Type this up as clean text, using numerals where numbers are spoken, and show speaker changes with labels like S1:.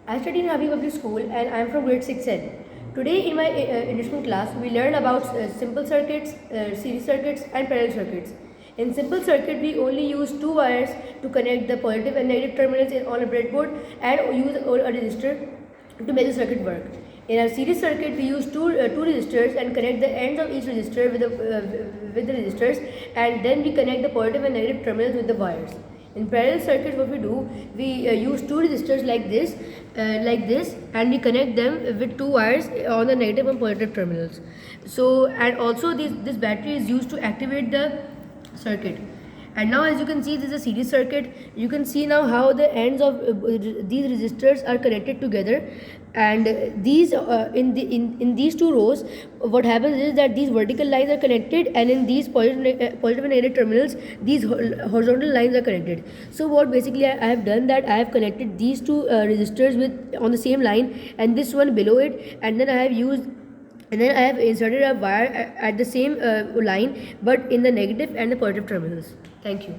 S1: I study in Habib Public School and I am from grade 6N. Today in my enrichment class, we learn about simple circuits, series circuits and parallel circuits. In simple circuit, we only use two wires to connect the positive and negative terminals on a breadboard and use a resistor to make the circuit work. In our series circuit, we use two resistors and connect the ends of each resistor with the resistors, and then we connect the positive and negative terminals with the wires. In parallel circuit, what we do, we use two resistors like this, and we connect them with two wires on the negative and positive terminals. So, and also this battery is used to activate the circuit. And now, as you can see, this is a series circuit. You can see now how the ends of these resistors are connected together, and these in these two rows, what happens is that these vertical lines are connected, and in these positive and negative terminals, these horizontal lines are connected. So what basically I have done, that I have connected these two resistors with on the same line, and this one below it, and then I have inserted a wire at the same line, but in the negative and the positive terminals. Thank you.